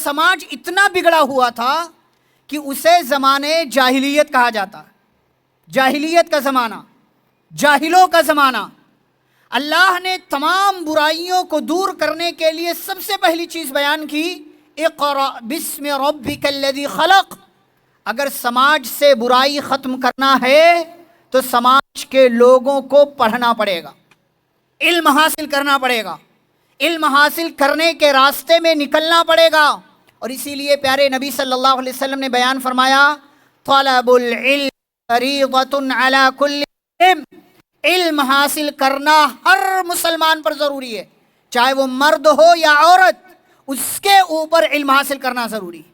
سماج اتنا بگڑا ہوا تھا کہ اسے زمانے جاہلیت کہا جاتا، جاہلیت کا زمانہ، جاہلوں کا زمانہ۔ اللہ نے تمام برائیوں کو دور کرنے کے لیے سب سے پہلی چیز بیان کی، اقرأ بسم ربک الذی خلق۔ اگر سماج سے برائی ختم کرنا ہے تو سماج کے لوگوں کو پڑھنا پڑے گا، علم حاصل کرنا پڑے گا، علم حاصل کرنے کے راستے میں نکلنا پڑے گا۔ اور اسی لیے پیارے نبی صلی اللہ علیہ وسلم نے بیان فرمایا، طلب العلم فریضۃ علی کل مسلم۔ علم حاصل کرنا ہر مسلمان پر ضروری ہے، چاہے وہ مرد ہو یا عورت، اس کے اوپر علم حاصل کرنا ضروری ہے۔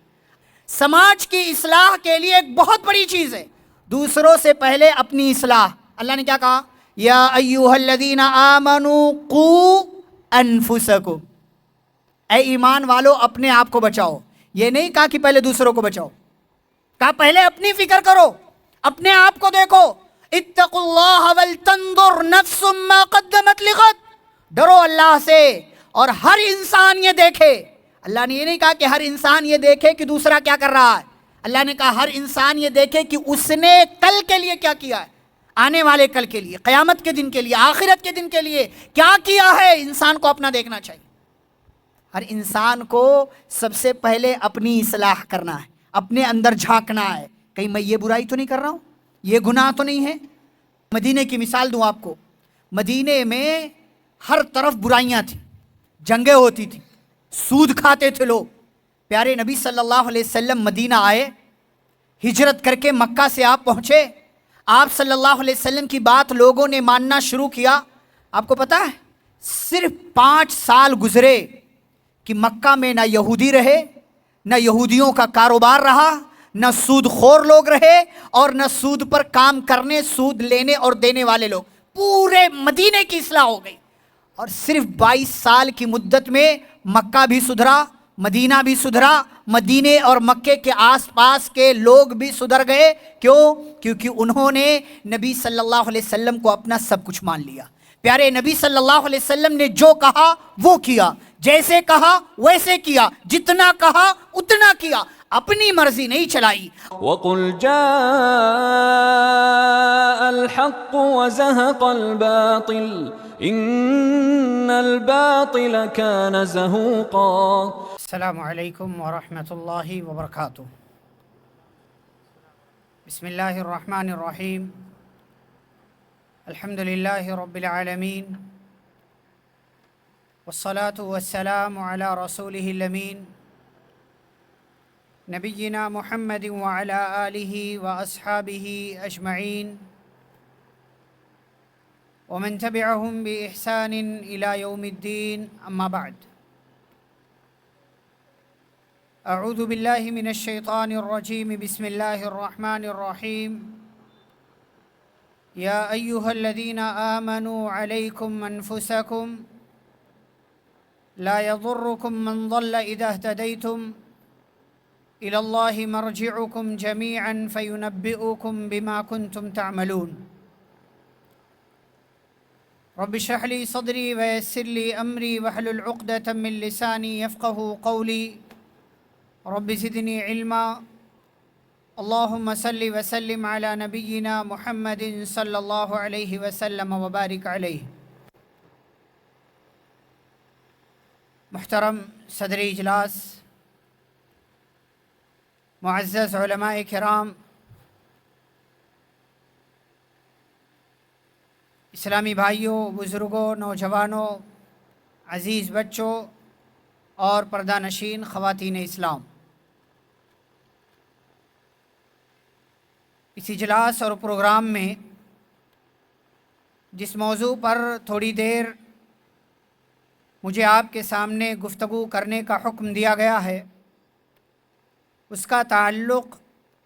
سماج کی اصلاح کے لیے ایک بہت بڑی چیز ہے، دوسروں سے پہلے اپنی اصلاح۔ اللہ نے کیا کہا؟ یا ایھا الذین آمنوا قوا انفسکم، اے ایمان والو اپنے آپ کو بچاؤ۔ یہ نہیں کہا کہ پہلے دوسروں کو بچاؤ، کہا پہلے اپنی فکر کرو، اپنے آپ کو دیکھو۔ اتقوا اللہ ولتنظر نفس ما قدمت لغد، ڈرو اللہ سے اور ہر انسان یہ دیکھے۔ اللہ نے یہ نہیں کہا کہ ہر انسان یہ دیکھے کہ دوسرا کیا کر رہا ہے، اللہ نے کہا ہر انسان یہ دیکھے کہ اس نے کل کے لیے کیا کیا ہے، آنے والے کل کے لیے، قیامت کے دن کے لیے، آخرت کے دن کے لیے کیا کیا ہے۔ انسان کو اپنا دیکھنا چاہیے، ہر انسان کو سب سے پہلے اپنی اصلاح کرنا ہے، اپنے اندر جھانکنا ہے، کہیں میں یہ برائی تو نہیں کر رہا ہوں، یہ گناہ تو نہیں ہے۔ مدینے کی مثال دوں آپ کو، مدینے میں ہر طرف برائیاں تھیں، جنگیں ہوتی تھیں، سود کھاتے تھے لوگ۔ پیارے نبی صلی اللہ علیہ وسلم مدینہ آئے، ہجرت کر کے مکہ سے آپ پہنچے، آپ صلی اللہ علیہ وسلم کی بات لوگوں نے ماننا شروع کیا۔ آپ کو پتہ ہے صرف 5 سال گزرے کہ مکہ میں نہ یہودی رہے، نہ یہودیوں کا کاروبار رہا، نہ سود خور لوگ رہے، اور نہ سود پر کام کرنے، سود لینے اور دینے والے لوگ۔ پورے مدینے کی اصلاح ہو گئی، اور صرف 22 سال کی مدت میں مکہ بھی سدھرا، مدینہ بھی سدھرا، مدینے اور مکے کے آس پاس کے لوگ بھی سدھر گئے۔ کیوں؟ کیونکہ انہوں نے نبی صلی اللہ علیہ وسلم کو اپنا سب کچھ مان لیا۔ پیارے نبی صلی اللہ علیہ وسلم نے جو کہا وہ کیا، جیسے کہا ویسے کیا، جتنا کہا اتنا کیا، اپنی مرضی نہیں چلائی۔ وَقُلْ جَاءَ الْحَقُّ وَزَهَقَ الْبَاطِلُ إِنَّ الْبَاطِلَ كَانَ زَهُوقًا۔ السلام علیکم ورحمۃ اللہ وبرکاتہ۔ بسم اللہ الرحمن الرحیم، الحمد للہ رب العالمین، والصلاة والسلام علی رسولہ الامین، نبینا محمد وعلی آلہ واصحابہ اجمعین، ومن تبعہم بإحسان الی یوم الدین، اما بعد۔ اعوذ باللہ من الشیطان الرجیم، بسم اللہ الرحمن الرحیم۔ یا ایھا الذین آمنوا علیکم انفسکم لا یضرکم من ضل اذا اہتدیتم الی اللہ مرجعکم جمیعا فینبئکم بما کنتم تعملون۔ رب اشرح لی صدری ویسر لی امری واحلل عقدۃ من لسانی یفقہوا قولی، رب زدنی علما۔ اللہم صلی وسلم علی نبینا محمد صلی اللہ علیہ وسلم وبارک علیہ۔ محترم صدر اجلاس، معزز علماء کرام، اسلامی بھائیوں، بزرگوں، نوجوانوں، عزیز بچوں اور پردہ نشین خواتین اسلام، اس اجلاس اور پروگرام میں جس موضوع پر تھوڑی دیر مجھے آپ کے سامنے گفتگو کرنے کا حکم دیا گیا ہے، اس کا تعلق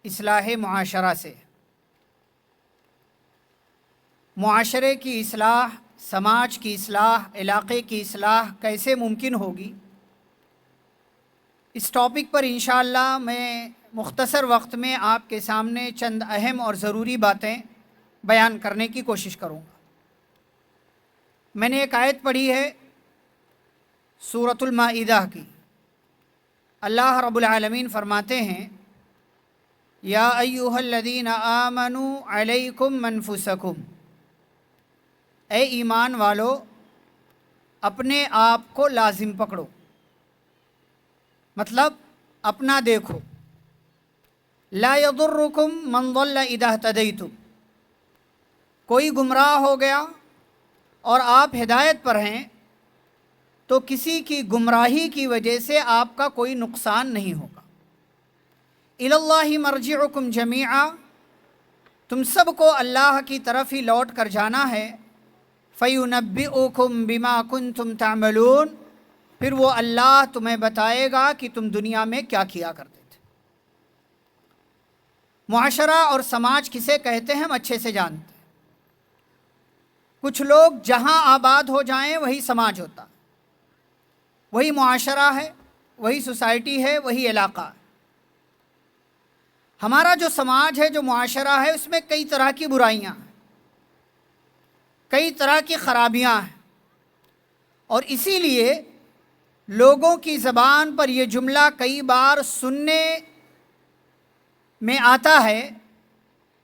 اصلاح معاشرہ سے۔ معاشرے کی اصلاح، سماج کی اصلاح، علاقے کی اصلاح کیسے ممکن ہوگی، اس ٹاپک پر انشاءاللہ میں مختصر وقت میں آپ کے سامنے چند اہم اور ضروری باتیں بیان کرنے کی کوشش کروں گا۔ میں نے ایک آیت پڑھی ہے سورۃ المائدہ کی، اللہ رب العالمین فرماتے ہیں یا ایھا الذین آمنوا علیکم انفسکم، اے ایمان والو اپنے آپ کو لازم پکڑو، مطلب اپنا دیکھو۔ لا یضرکم من ضل اذا اہتدیتم، کوئی گمراہ ہو گیا اور آپ ہدایت پر ہیں تو کسی کی گمراہی کی وجہ سے آپ کا کوئی نقصان نہیں ہوگا۔ الی اللہ مرجعکم جمیعا، تم سب کو اللہ کی طرف ہی لوٹ کر جانا ہے۔ فَيُنَبِّئُكُم بِمَا كُنتُمْ تَعْمَلُونَ، پھر وہ اللہ تمہیں بتائے گا کہ تم دنیا میں کیا کیا کرتے تھے۔ معاشرہ اور سماج کسے کہتے ہیں ہم اچھے سے جانتے ہیں۔ کچھ لوگ جہاں آباد ہو جائیں وہی سماج ہوتا، وہی معاشرہ ہے، وہی سوسائٹی ہے، وہی علاقہ ہے۔ ہمارا جو سماج ہے، جو معاشرہ ہے، اس میں کئی طرح کی برائیاں ہیں، کئی طرح کی خرابیاں ہیں، اور اسی لیے لوگوں کی زبان پر یہ جملہ کئی بار سننے میں آتا ہے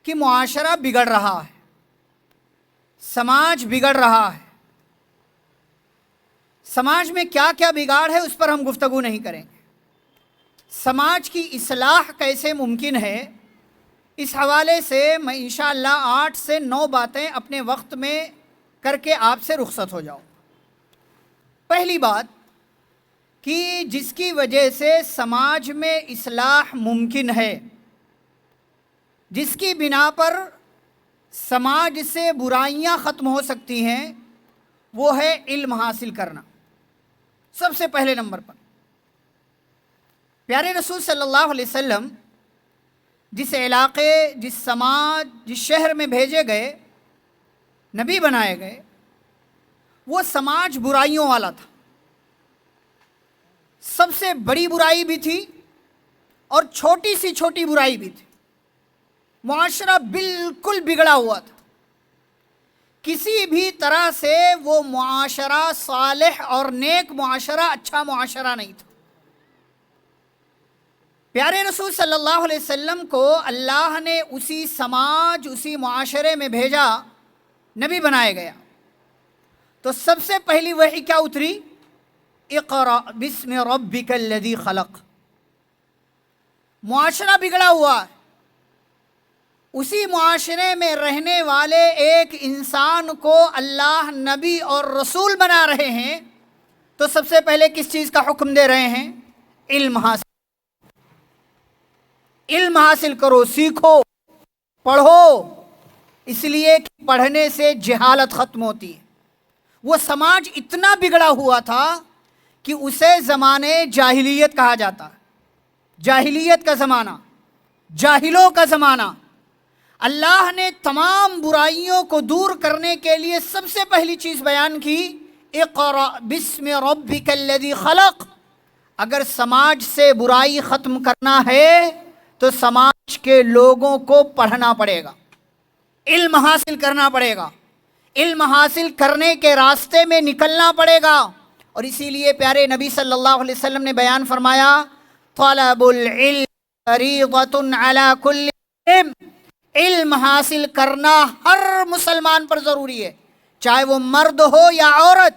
کہ معاشرہ بگڑ رہا ہے، سماج بگڑ رہا ہے۔ سماج میں کیا کیا بگاڑ ہے اس پر ہم گفتگو نہیں کریں گے۔ سماج کی اصلاح کیسے ممکن ہے، اس حوالے سے میں انشاءاللہ 8 سے 9 باتیں اپنے وقت میں کر کے آپ سے رخصت ہو جاؤں۔ پہلی بات کہ جس کی وجہ سے سماج میں اصلاح ممکن ہے، جس کی بنا پر سماج سے برائیاں ختم ہو سکتی ہیں، وہ ہے علم حاصل کرنا۔ سب سے پہلے نمبر پر پیارے رسول صلی اللہ علیہ وسلم جس علاقے، جس سماج، جس شہر میں بھیجے گئے، نبی بنائے گئے، وہ سماج برائیوں والا تھا۔ سب سے بڑی برائی بھی تھی اور چھوٹی سی چھوٹی برائی بھی تھی۔ معاشرہ بالکل بگڑا ہوا تھا، کسی بھی طرح سے وہ معاشرہ صالح اور نیک معاشرہ، اچھا معاشرہ نہیں تھا۔ پیارے رسول صلی اللہ علیہ وسلم کو اللہ نے اسی سماج، اسی معاشرے میں بھیجا، نبی بنایا گیا، تو سب سے پہلی وحی کیا اتری؟ اقرأ بسم ربک الذی خلق۔ معاشرہ بگڑا ہوا ہے، اسی معاشرے میں رہنے والے ایک انسان کو اللہ نبی اور رسول بنا رہے ہیں، تو سب سے پہلے کس چیز کا حکم دے رہے ہیں؟ علم حاصل، علم حاصل کرو، سیکھو، پڑھو، اس لیے کہ پڑھنے سے جہالت ختم ہوتی ہے۔ وہ سماج اتنا بگڑا ہوا تھا کہ اسے زمانے جاہلیت کہا جاتا ہے، جاہلیت کا زمانہ، جاہلوں کا زمانہ۔ اللہ نے تمام برائیوں کو دور کرنے کے لیے سب سے پہلی چیز بیان کی، اقرأ بسم ربک الذی خلق۔ اگر سماج سے برائی ختم کرنا ہے تو سماج کے لوگوں کو پڑھنا پڑے گا، علم حاصل کرنا پڑے گا، علم حاصل کرنے کے راستے میں نکلنا پڑے گا۔ اور اسی لیے پیارے نبی صلی اللہ علیہ وسلم نے بیان فرمایا، طلب العلم فریضۃ علی کل مسلم، علم حاصل کرنا ہر مسلمان پر ضروری ہے، چاہے وہ مرد ہو یا عورت،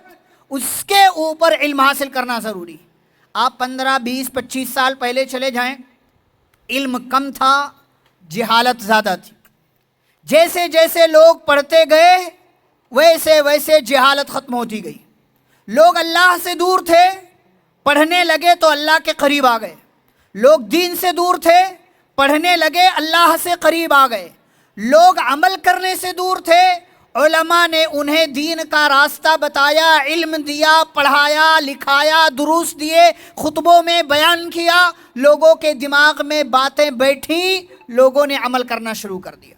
اس کے اوپر علم حاصل کرنا ضروری ہے۔ آپ 15، 20، 25 سال پہلے چلے جائیں، علم کم تھا، جہالت زیادہ تھی۔ جیسے جیسے لوگ پڑھتے گئے ویسے ویسے جہالت ختم ہوتی گئی۔ لوگ اللہ سے دور تھے، پڑھنے لگے تو اللہ کے قریب آ گئے۔ لوگ دین سے دور تھے، پڑھنے لگے اللہ سے قریب آ گئے۔ لوگ عمل کرنے سے دور تھے، علماء نے انہیں دین کا راستہ بتایا، علم دیا، پڑھایا، لکھایا، دروس دیے، خطبوں میں بیان کیا، لوگوں کے دماغ میں باتیں بیٹھیں، لوگوں نے عمل کرنا شروع کر دیا۔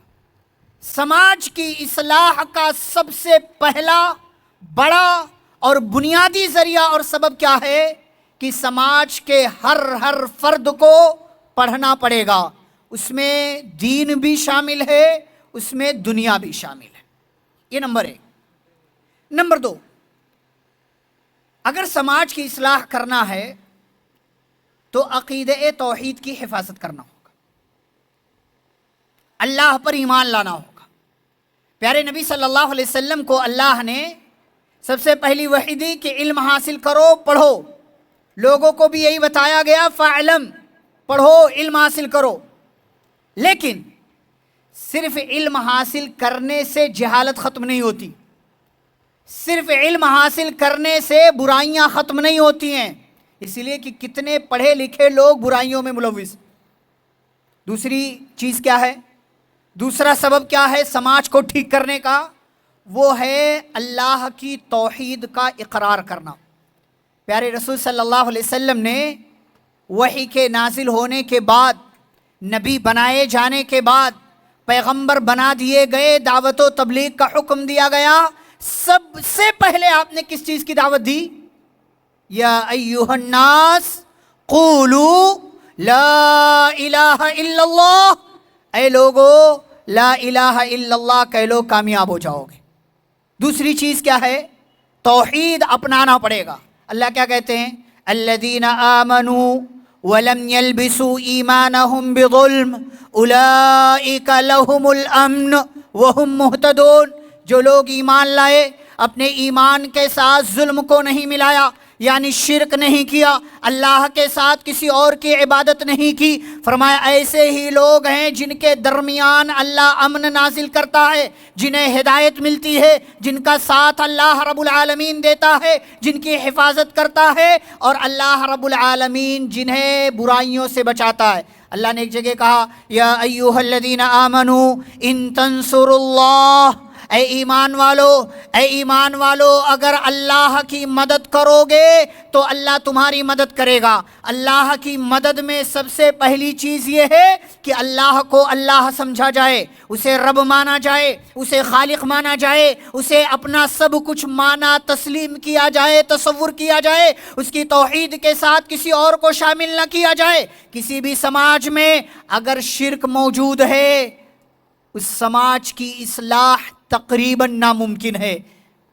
سماج کی اصلاح کا سب سے پہلا، بڑا اور بنیادی ذریعہ اور سبب کیا ہے کہ سماج کے ہر فرد کو پڑھنا پڑے گا۔ اس میں دین بھی شامل ہے، اس میں دنیا بھی شامل ہے۔ یہ نمبر 1۔ نمبر 2، اگر سماج کی اصلاح کرنا ہے تو عقیدہ توحید کی حفاظت کرنا ہوگا، اللہ پر ایمان لانا ہوگا۔ پیارے نبی صلی اللہ علیہ وسلم کو اللہ نے سب سے پہلی وحی دی کہ علم حاصل کرو، پڑھو۔ لوگوں کو بھی یہی بتایا گیا، فعلم، پڑھو، علم حاصل کرو۔ لیکن صرف علم حاصل کرنے سے جہالت ختم نہیں ہوتی، صرف علم حاصل کرنے سے برائیاں ختم نہیں ہوتی ہیں، اس لیے کہ کتنے پڑھے لکھے لوگ برائیوں میں ملوث۔ دوسری چیز کیا ہے؟ دوسرا سبب کیا ہے سماج کو ٹھیک کرنے کا؟ وہ ہے اللہ کی توحید کا اقرار کرنا۔ پیارے رسول صلی اللہ علیہ وسلم نے وحی کے نازل ہونے کے بعد، نبی بنائے جانے کے بعد، پیغمبر بنا دیے گئے، دعوت و تبلیغ کا حکم دیا گیا، سب سے پہلے آپ نے کس چیز کی دعوت دی؟ یا ایھا الناس قولوا لا الہ الا اللہ، اے لوگو لا الہ الا اللہ کہہ لو، کامیاب ہو جاؤ گے۔ دوسری چیز کیا ہے؟ توحید اپنانا پڑے گا۔ اللہ کیا کہتے ہیں؟ الذین آمنوا ولم يلبسوا ایمانہم بظلم اولئک لہم الامن وہم مہتدون۔ جو لوگ ایمان لائے، اپنے ایمان کے ساتھ ظلم کو نہیں ملایا، یعنی شرک نہیں کیا، اللہ کے ساتھ کسی اور کی عبادت نہیں کی، فرمایا ایسے ہی لوگ ہیں جن کے درمیان اللہ امن نازل کرتا ہے، جنہیں ہدایت ملتی ہے، جن کا ساتھ اللہ رب العالمین دیتا ہے، جن کی حفاظت کرتا ہے، اور اللہ رب العالمین جنہیں برائیوں سے بچاتا ہے۔ اللہ نے ایک جگہ کہا یا ایھا الذین آمنوا ان تنصروا اللہ، اے ایمان والو اگر اللہ کی مدد کرو گے تو اللہ تمہاری مدد کرے گا۔ اللہ کی مدد میں سب سے پہلی چیز یہ ہے کہ اللہ کو اللہ سمجھا جائے، اسے رب مانا جائے، اسے خالق مانا جائے، اسے اپنا سب کچھ مانا تسلیم کیا جائے، تصور کیا جائے، اس کی توحید کے ساتھ کسی اور کو شامل نہ کیا جائے۔ کسی بھی سماج میں اگر شرک موجود ہے، اس سماج کی اصلاح تقریباً ناممکن ہے۔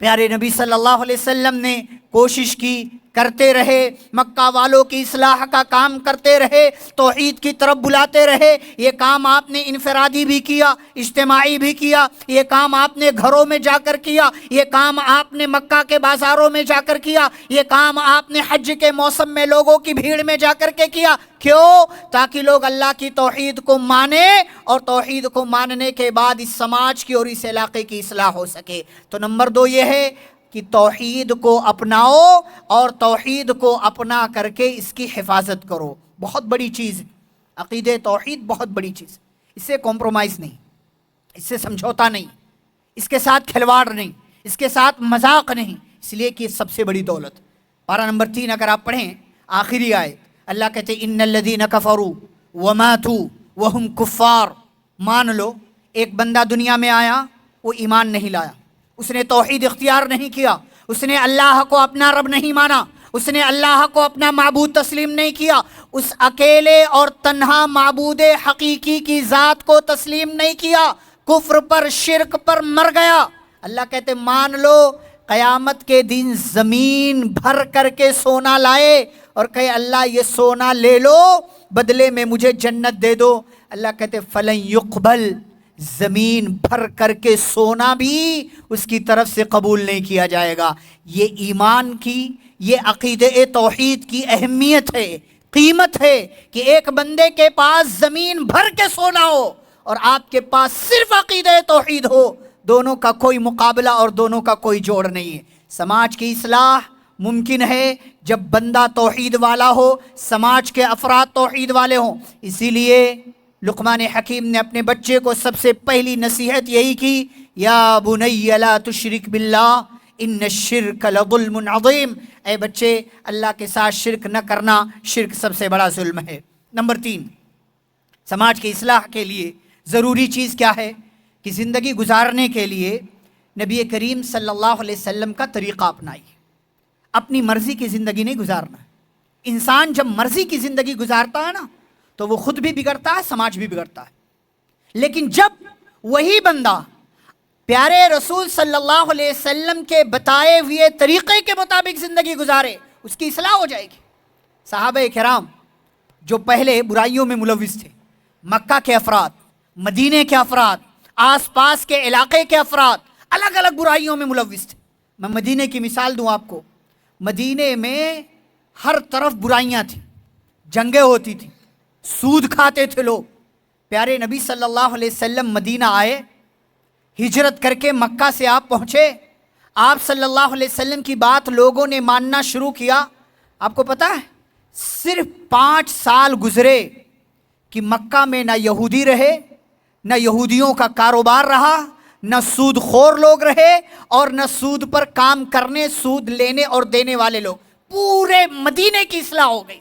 پیارے نبی صلی اللہ علیہ وسلم نے کوشش کی، کرتے رہے، مکہ والوں کی اصلاح کا کام کرتے رہے، توحید کی طرف بلاتے رہے۔ یہ کام آپ نے انفرادی بھی کیا، اجتماعی بھی کیا، یہ کام آپ نے گھروں میں جا کر کیا، یہ کام آپ نے مکہ کے بازاروں میں جا کر کیا، یہ کام آپ نے حج کے موسم میں لوگوں کی بھیڑ میں جا کر کے کیا۔ کیوں؟ تاکہ لوگ اللہ کی توحید کو مانیں، اور توحید کو ماننے کے بعد اس سماج کی اور اس علاقے کی اصلاح ہو سکے۔ تو نمبر 2 یہ ہے کہ توحید کو اپناؤ، اور توحید کو اپنا کر کے اس کی حفاظت کرو۔ بہت بڑی چیز ہے عقیدہ توحید، بہت بڑی چیز، اس سے کمپرومائز نہیں، اس سے سمجھوتا نہیں، اس کے ساتھ کھلواڑ نہیں، اس کے ساتھ مذاق نہیں، اس لیے کہ سب سے بڑی دولت۔ پارہ نمبر 3 اگر آپ پڑھیں، آخری آیت، اللہ کہتے ہیں ان الذین کفروا وماتوا وہم کفار۔ مان لو ایک بندہ دنیا میں آیا، وہ ایمان نہیں لایا، اس نے توحید اختیار نہیں کیا، اس نے اللہ کو اپنا رب نہیں مانا، اس نے اللہ کو اپنا معبود تسلیم نہیں کیا، اس اکیلے اور تنہا معبود حقیقی کی ذات کو تسلیم نہیں کیا، کفر پر، شرک پر مر گیا۔ اللہ کہتے مان لو قیامت کے دن زمین بھر کر کے سونا لائے اور کہے اللہ یہ سونا لے لو، بدلے میں مجھے جنت دے دو۔ اللہ کہتے فلن یقبل، زمین بھر کر کے سونا بھی اس کی طرف سے قبول نہیں کیا جائے گا۔ یہ ایمان کی، یہ عقیدہ توحید کی اہمیت ہے، قیمت ہے کہ ایک بندے کے پاس زمین بھر کے سونا ہو اور آپ کے پاس صرف عقیدہ توحید ہو، دونوں کا کوئی مقابلہ اور دونوں کا کوئی جوڑ نہیں ہے۔ سماج کی اصلاح ممکن ہے جب بندہ توحید والا ہو، سماج کے افراد توحید والے ہوں۔ اسی لیے لقمان حکیم نے اپنے بچے کو سب سے پہلی نصیحت یہی کی، یا بنی لا تشرک باللہ ان الشرک لظلم عظیم، اے بچے اللہ کے ساتھ شرک نہ کرنا، شرک سب سے بڑا ظلم ہے۔ نمبر 3، سماج کی اصلاح کے لیے ضروری چیز کیا ہے کہ زندگی گزارنے کے لیے نبی کریم صلی اللہ علیہ وسلم کا طریقہ اپنائیے۔ اپنی مرضی کی زندگی نہیں گزارنا۔ انسان جب مرضی کی زندگی گزارتا ہے نا تو وہ خود بھی بگڑتا ہے، سماج بھی بگڑتا ہے۔ لیکن جب وہی بندہ پیارے رسول صلی اللہ علیہ وسلم کے بتائے ہوئے طریقے کے مطابق زندگی گزارے، اس کی اصلاح ہو جائے گی۔ صحابہ کرام جو پہلے برائیوں میں ملوث تھے، مکہ کے افراد، مدینے کے افراد، آس پاس کے علاقے کے افراد الگ الگ برائیوں میں ملوث تھے۔ میں مدینے کی مثال دوں آپ کو، مدینے میں ہر طرف برائیاں تھیں، جنگیں ہوتی تھیں، سود کھاتے تھے لوگ۔ پیارے نبی صلی اللہ علیہ وسلم مدینہ آئے، ہجرت کر کے مکہ سے آپ پہنچے، آپ صلی اللہ علیہ وسلم کی بات لوگوں نے ماننا شروع کیا۔ آپ کو پتہ ہے صرف 5 سال گزرے کہ مکہ میں نہ یہودی رہے، نہ یہودیوں کا کاروبار رہا، نہ سود خور لوگ رہے، اور نہ سود پر کام کرنے، سود لینے اور دینے والے لوگ۔ پورے مدینے کی اصلاح ہو گئی،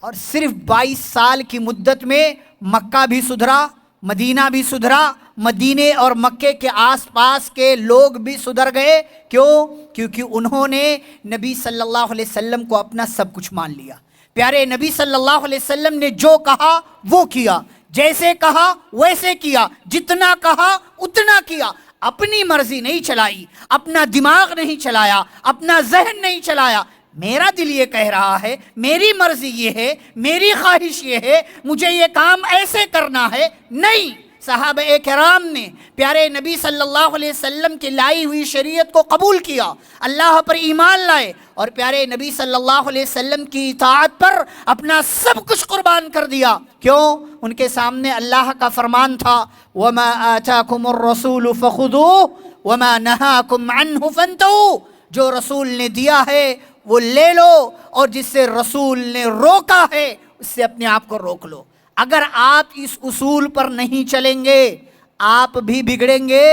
اور صرف 22 سال کی مدت میں مکہ بھی سدھرا، مدینہ بھی سدھرا، مدینے اور مکے کے آس پاس کے لوگ بھی سدھر گئے۔ کیوں؟ کیونکہ انہوں نے نبی صلی اللہ علیہ وسلم کو اپنا سب کچھ مان لیا۔ پیارے نبی صلی اللہ علیہ وسلم نے جو کہا وہ کیا، جیسے کہا ویسے کیا، جتنا کہا اتنا کیا، اپنی مرضی نہیں چلائی، اپنا دماغ نہیں چلایا، اپنا ذہن نہیں چلایا۔ میرا دل یہ کہہ رہا ہے، میری مرضی یہ ہے، میری خواہش یہ ہے، مجھے یہ کام ایسے کرنا ہے، نہیں۔ صحابہ کرام نے پیارے نبی صلی اللہ علیہ وسلم کی لائی ہوئی شریعت کو قبول کیا، اللہ پر ایمان لائے، اور پیارے نبی صلی اللہ علیہ وسلم کی اطاعت پر اپنا سب کچھ قربان کر دیا۔ کیوں؟ ان کے سامنے اللہ کا فرمان تھا، وَمَا آتَاكُمُ الرَّسُولُ فَخُذُوهُ وَمَا نَهَاكُمْ عَنْهُ فَانْتَهُوا۔ جو رسول نے دیا ہے وہ لے لو، اور جس سے رسول نے روکا ہے اس سے اپنے آپ کو روک لو۔ اگر آپ اس اصول پر نہیں چلیں گے، آپ بھی بگڑیں گے،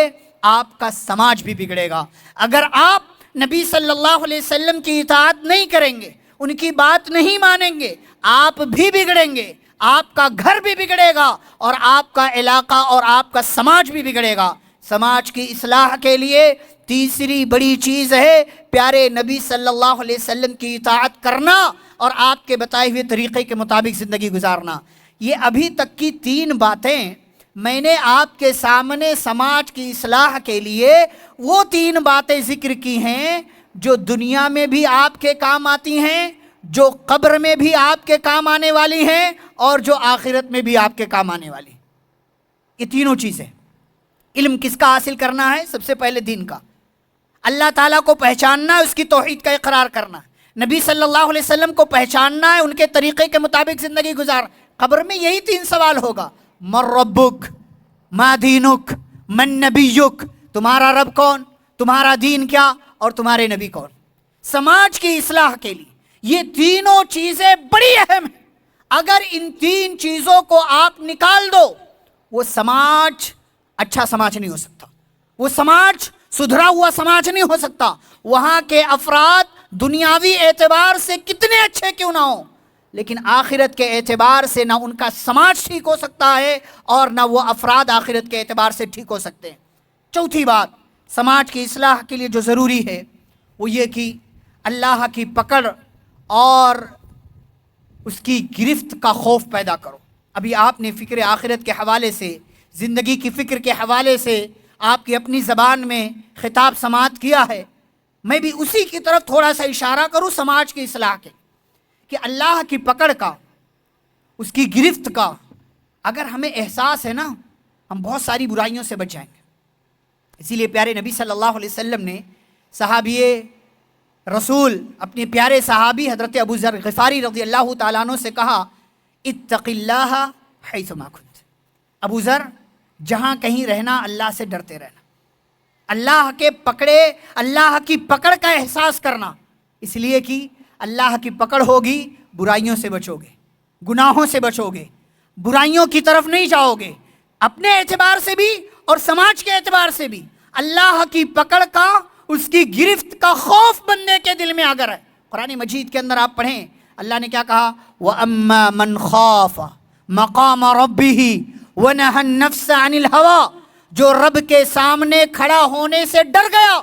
آپ کا سماج بھی بگڑے گا۔ اگر آپ نبی صلی اللہ علیہ وسلم کی اطاعت نہیں کریں گے، ان کی بات نہیں مانیں گے، آپ بھی بگڑیں گے، آپ کا گھر بھی بگڑے گا، اور آپ کا علاقہ اور آپ کا سماج بھی بگڑے گا۔ سماج کی اصلاح کے لیے تیسری بڑی چیز ہے پیارے نبی صلی اللہ علیہ وسلم کی اطاعت کرنا اور آپ کے بتائے ہوئے طریقے کے مطابق زندگی گزارنا۔ یہ ابھی تک کی 3 باتیں میں نے آپ کے سامنے سماج کی اصلاح کے لیے وہ 3 باتیں ذکر کی ہیں جو دنیا میں بھی آپ کے کام آتی ہیں، جو قبر میں بھی آپ کے کام آنے والی ہیں، اور جو آخرت میں بھی آپ کے کام آنے والی ہیں۔ یہ تینوں چیزیں۔ علم کس کا حاصل کرنا ہے؟ سب سے پہلے دین کا، اللہ تعالیٰ کو پہچاننا ہے، اس کی توحید کا اقرار کرنا ہے، نبی صلی اللہ علیہ وسلم کو پہچاننا ہے، ان کے طریقے کے مطابق زندگی گزار۔ قبر میں یہی 3 سوال ہوگا، من ربک، ما دینک، من نبیک، تمہارا رب کون، تمہارا دین کیا، اور تمہارے نبی کون۔ سماج کی اصلاح کے لیے یہ تینوں چیزیں بڑی اہم ہیں۔ اگر ان 3 چیزوں کو آپ نکال دو، وہ سماج اچھا سماج نہیں ہو سکتا، وہ سماج سدھرا ہوا سماج نہیں ہو سکتا۔ وہاں کے افراد دنیاوی اعتبار سے کتنے اچھے کیوں نہ ہوں، لیکن آخرت کے اعتبار سے نہ ان کا سماج ٹھیک ہو سکتا ہے، اور نہ وہ افراد آخرت کے اعتبار سے ٹھیک ہو سکتے ہیں۔ چوتھی بات سماج کی اصلاح کے لیے جو ضروری ہے وہ یہ کہ اللہ کی پکڑ اور اس کی گرفت کا خوف پیدا کرو۔ ابھی آپ نے فکر آخرت کے حوالے سے، زندگی کی فکر کے حوالے سے آپ کی اپنی زبان میں خطاب سماعت کیا ہے، میں بھی اسی کی طرف تھوڑا سا اشارہ کروں سماج کی اصلاح کے، کہ اللہ کی پکڑ کا، اس کی گرفت کا اگر ہمیں احساس ہے نا، ہم بہت ساری برائیوں سے بچ جائیں گے۔ اسی لیے پیارے نبی صلی اللہ علیہ وسلم نے صحابی رسول اپنے پیارے صحابی حضرت ابو ذر غفاری رضی اللہ تعالیٰ عنہ سے کہا، اتق اللہ حیث ما کنت۔ ابو ذر، جہاں کہیں رہنا اللہ سے ڈرتے رہنا، اللہ کی پکڑ کا احساس کرنا، اس لیے کہ اللہ کی پکڑ ہوگی، برائیوں سے بچو گے، گناہوں سے بچو گے، برائیوں کی طرف نہیں جاؤ گے، اپنے اعتبار سے بھی اور سماج کے اعتبار سے بھی۔ اللہ کی پکڑ کا، اس کی گرفت کا خوف بندے کے دل میں اگر ہے، قرآن مجید کے اندر آپ پڑھیں اللہ نے کیا کہا، وَأَمَّا مَنْ خَافَ مَقَامَ رَبِّهِ وَنَهَى النَّفْسَ عَنِ الْهَوَىٰ، جو رب کے سامنے کھڑا ہونے سے ڈر گیا،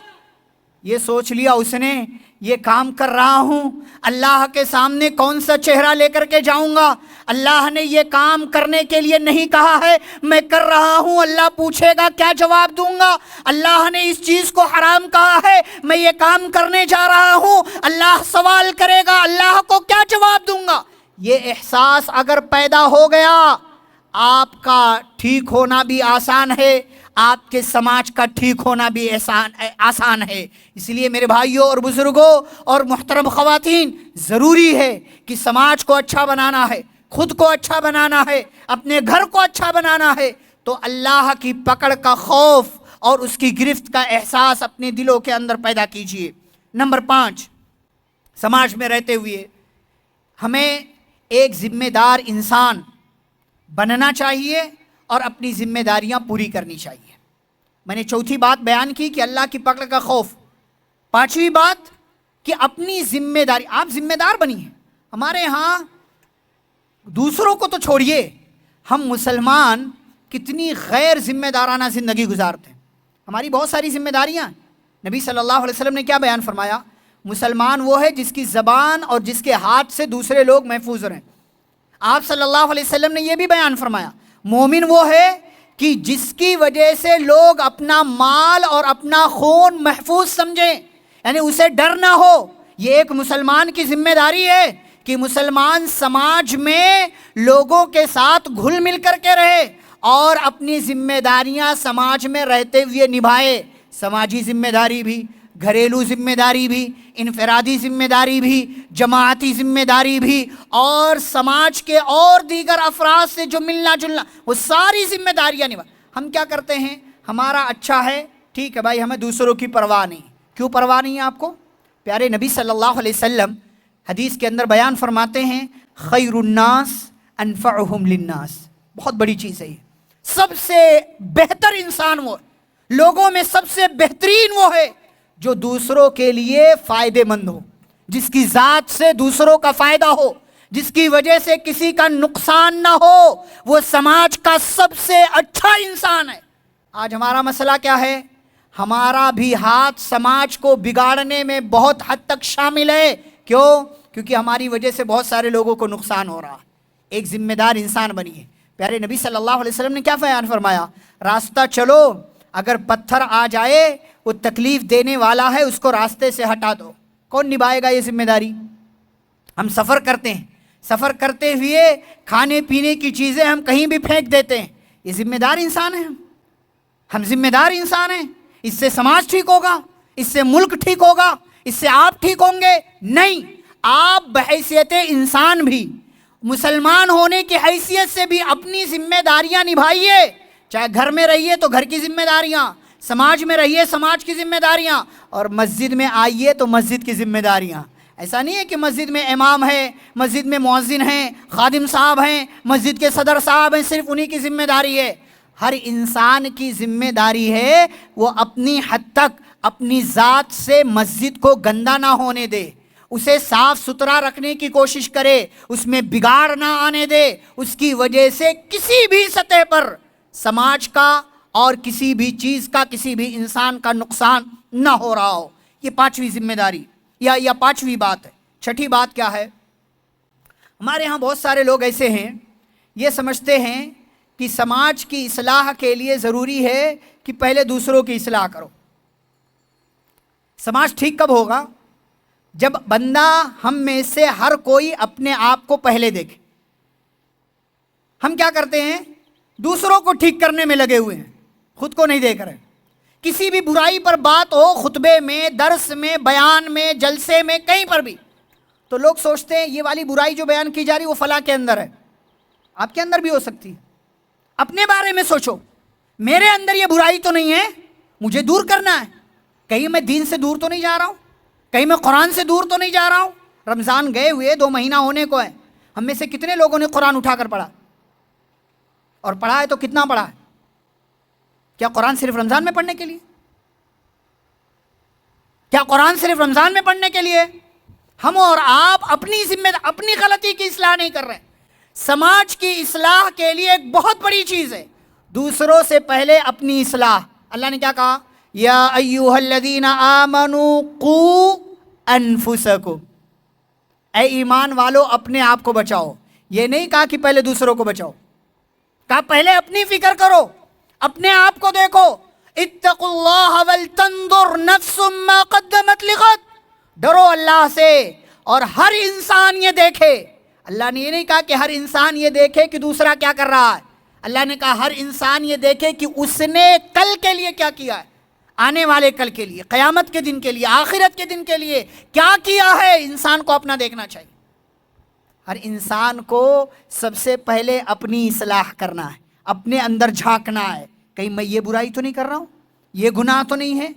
یہ سوچ لیا اس نے یہ کام کر رہا ہوں، اللہ کے سامنے کون سا چہرہ لے کر کے جاؤں گا، اللہ نے یہ کام کرنے کے لیے نہیں کہا ہے، میں کر رہا ہوں، اللہ پوچھے گا کیا جواب دوں گا، اللہ نے اس چیز کو حرام کہا ہے، میں یہ کام کرنے جا رہا ہوں، اللہ سوال کرے گا، اللہ کو کیا جواب دوں گا۔ یہ احساس اگر پیدا ہو گیا آپ کا ٹھیک ہونا بھی آسان ہے، آپ کے سماج کا ٹھیک ہونا بھی آسان ہے۔ اس لیے میرے بھائیوں اور بزرگوں اور محترم خواتین، ضروری ہے کہ سماج کو اچھا بنانا ہے، خود کو اچھا بنانا ہے، اپنے گھر کو اچھا بنانا ہے، تو اللہ کی پکڑ کا خوف اور اس کی گرفت کا احساس اپنے دلوں کے اندر پیدا کیجئے۔ نمبر 5، سماج میں رہتے ہوئے ہمیں ایک ذمہ دار انسان بننا چاہیے اور اپنی ذمہ داریاں پوری کرنی چاہیے۔ میں نے چوتھی بات بیان کی کہ اللہ کی پکڑ کا خوف، پانچویں بات کہ اپنی ذمہ داری، آپ ذمہ دار بنیے۔ ہمارے ہاں دوسروں کو تو چھوڑیے، ہم مسلمان کتنی غیر ذمہ دارانہ زندگی گزارتے ہیں۔ ہماری بہت ساری ذمہ داریاں ہیں۔ نبی صلی اللہ علیہ وسلم نے کیا بیان فرمایا؟ مسلمان وہ ہے جس کی زبان اور جس کے ہاتھ سے دوسرے لوگ محفوظ رہیں۔ آپ صلی اللہ علیہ وسلم نے یہ بھی بیان فرمایا، مومن وہ ہے کہ جس کی وجہ سے لوگ اپنا مال اور اپنا خون محفوظ سمجھیں، یعنی اسے ڈر نہ ہو۔ یہ ایک مسلمان کی ذمہ داری ہے کہ مسلمان سماج میں لوگوں کے ساتھ گھل مل کر کے رہے اور اپنی ذمہ داریاں سماج میں رہتے ہوئے نبھائے۔ سماجی ذمہ داری بھی، گھریلو ذمہ داری بھی، انفرادی ذمہ داری بھی، جماعتی ذمہ داری بھی، اور سماج کے اور دیگر افراد سے جو ملنا جلنا، وہ ساری ذمہ داریاں نبھا۔ ہم کیا کرتے ہیں؟ ہمارا اچھا ہے، ٹھیک ہے بھائی، ہمیں دوسروں کی پرواہ نہیں۔ کیوں پرواہ نہیں ہے آپ کو؟ پیارے نبی صلی اللہ علیہ وسلم حدیث کے اندر بیان فرماتے ہیں، خیر الناس انفعہم للناس۔ بہت بڑی چیز ہے یہ۔ سب سے بہتر انسان وہ، لوگوں میں سب سے بہترین وہ ہے جو دوسروں کے لیے فائدے مند ہو، جس کی ذات سے دوسروں کا فائدہ ہو، جس کی وجہ سے کسی کا نقصان نہ ہو، وہ سماج کا سب سے اچھا انسان ہے۔ آج ہمارا مسئلہ کیا ہے؟ ہمارا بھی ہاتھ سماج کو بگاڑنے میں بہت حد تک شامل ہے۔ کیوں؟ کیونکہ ہماری وجہ سے بہت سارے لوگوں کو نقصان ہو رہا ہے۔ ایک ذمہ دار انسان بنیے۔ پیارے نبی صلی اللہ علیہ وسلم نے کیا بیان فرمایا؟ راستہ چلو، اگر پتھر آ جائے، وہ تکلیف دینے والا ہے، اس کو راستے سے ہٹا دو۔ کون نبھائے گا یہ ذمہ داری؟ ہم سفر کرتے ہیں، سفر کرتے ہوئے کھانے پینے کی چیزیں ہم کہیں بھی پھینک دیتے ہیں، یہ ذمہ دار انسان ہیں؟ ہم ذمہ دار انسان ہیں؟ اس سے سماج ٹھیک ہوگا؟ اس سے ملک ٹھیک ہوگا؟ اس سے آپ ٹھیک ہوں گے؟ نہیں۔ آپ بحیثیت انسان بھی، مسلمان ہونے کی حیثیت سے بھی اپنی ذمہ داریاں نبھائیے۔ چاہے گھر میں رہیے تو گھر کی ذمہ داریاں، سماج میں رہیے سماج کی ذمہ داریاں، اور مسجد میں آئیے تو مسجد کی ذمہ داریاں۔ ایسا نہیں ہے کہ مسجد میں امام ہے، مسجد میں مؤذن ہیں، خادم صاحب ہیں، مسجد کے صدر صاحب ہیں، صرف انہی کی ذمہ داری ہے۔ ہر انسان کی ذمہ داری ہے وہ اپنی حد تک اپنی ذات سے مسجد کو گندا نہ ہونے دے، اسے صاف ستھرا رکھنے کی کوشش کرے، اس میں بگاڑ نہ آنے دے، اس کی وجہ سے کسی بھی سطح پر سماج کا اور کسی بھی چیز کا، کسی بھی انسان کا نقصان نہ ہو رہا ہو۔ یہ پانچویں ذمہ داری یا پانچویں بات ہے۔ چھٹی بات کیا ہے؟ ہمارے ہاں بہت سارے لوگ ایسے ہیں، یہ سمجھتے ہیں کہ سماج کی اصلاح کے لیے ضروری ہے کہ پہلے دوسروں کی اصلاح کرو۔ سماج ٹھیک کب ہوگا؟ جب بندہ ہم میں سے ہر کوئی اپنے آپ کو پہلے دیکھے۔ ہم کیا کرتے ہیں؟ دوسروں کو ٹھیک کرنے میں لگے ہوئے ہیں، خود کو نہیں دیکھ رہے۔ کسی بھی برائی پر بات ہو، خطبے میں، درس میں، بیان میں، جلسے میں، کہیں پر بھی، تو لوگ سوچتے ہیں یہ والی برائی جو بیان کی جا رہی وہ فلاں کے اندر ہے۔ آپ کے اندر بھی ہو سکتی ہے۔ اپنے بارے میں سوچو، میرے اندر یہ برائی تو نہیں ہے، مجھے دور کرنا ہے۔ کہیں میں دین سے دور تو نہیں جا رہا ہوں، کہیں میں قرآن سے دور تو نہیں جا رہا ہوں۔ رمضان گئے ہوئے 2 مہینہ ہونے کو ہے، ہم میں سے کتنے لوگوں نے قرآن اٹھا کر پڑھا؟ اور پڑھا ہے تو کتنا پڑھا ہے؟ کیا قرآن صرف رمضان میں پڑھنے کے لیے؟ کیا قرآن صرف رمضان میں پڑھنے کے لیے؟ ہم اور آپ اپنی غلطی کی اصلاح نہیں کر رہے۔ سماج کی اصلاح کے لیے ایک بہت بڑی چیز ہے دوسروں سے پہلے اپنی اصلاح۔ اللہ نے کیا کہا؟ یا ایھا الذین آمنوا قوا انفسکم، اے ایمان والو اپنے آپ کو بچاؤ۔ یہ نہیں کہا کہ پہلے دوسروں کو بچاؤ، کہا پہلے اپنی فکر کرو، اپنے آپ کو دیکھو۔ اتقوا اللہ ولتنظر نفس ما قدمت لغد، ڈرو اللہ سے اور ہر انسان یہ دیکھے اللہ نے یہ نہیں کہا کہ ہر انسان یہ دیکھے کہ دوسرا کیا کر رہا ہے، اللہ نے کہا ہر انسان یہ دیکھے کہ اس نے کل کے لیے کیا کیا ہے، آنے والے کل کے لیے، قیامت کے دن کے لیے، آخرت کے دن کے لیے کیا کیا ہے، انسان کو اپنا دیکھنا چاہیے۔ ہر انسان کو سب سے پہلے اپنی اصلاح کرنا ہے، اپنے اندر جھانکنا ہے، کہیں میں یہ برائی تو نہیں کر رہا ہوں، یہ گناہ تو نہیں ہے۔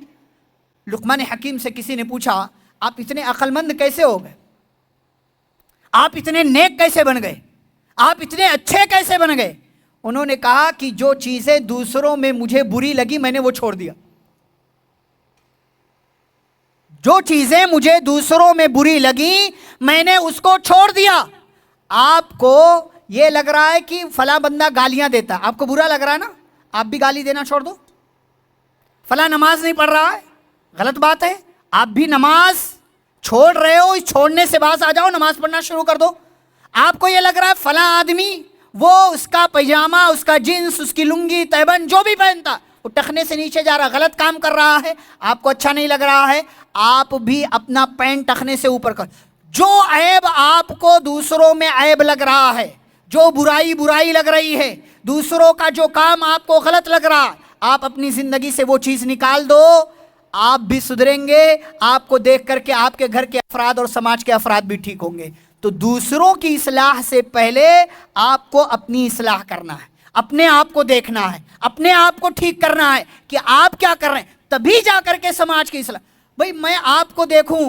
لقمان حکیم سے کسی نے پوچھا آپ اتنے عقل مند کیسے ہو گئے، آپ اتنے نیک کیسے بن گئے، آپ اتنے اچھے کیسے بن گئے؟ انہوں نے کہا کہ جو چیزیں دوسروں میں مجھے بری لگی میں نے وہ چھوڑ دیا، جو چیزیں مجھے دوسروں میں بری لگی میں نے اس کو چھوڑ دیا۔ آپ کو یہ لگ رہا ہے کہ فلاں بندہ گالیاں دیتا، آپ کو برا لگ رہا ہے نا، آپ بھی گالی دینا چھوڑ دو۔ فلاں نماز نہیں پڑھ رہا ہے، غلط بات ہے، آپ بھی نماز چھوڑ رہے ہو، اس چھوڑنے سے باز آ جاؤ، نماز پڑھنا شروع کر دو۔ آپ کو یہ لگ رہا ہے فلاں آدمی وہ اس کا پیجامہ، اس کا جنس، اس کی لنگی تہبند جو بھی پہنتا وہ ٹخنے سے نیچے جا رہا، غلط کام کر رہا ہے، آپ کو اچھا نہیں لگ رہا ہے، آپ بھی اپنا پینٹ ٹخنے سے اوپر کر۔ جو عیب آپ کو دوسروں میں عیب لگ رہا ہے، جو برائی لگ رہی ہے، دوسروں کا جو کام آپ کو غلط لگ رہا، آپ اپنی زندگی سے وہ چیز نکال دو، آپ بھی سدھریں گے، آپ کو دیکھ کر کے آپ کے گھر کے افراد اور سماج کے افراد بھی ٹھیک ہوں گے۔ تو دوسروں کی اصلاح سے پہلے آپ کو اپنی اصلاح کرنا ہے، اپنے آپ کو دیکھنا ہے، اپنے آپ کو ٹھیک کرنا ہے کہ آپ کیا کر رہے ہیں، تبھی جا کر کے سماج کی اصلاح۔ بھئی میں آپ کو دیکھوں،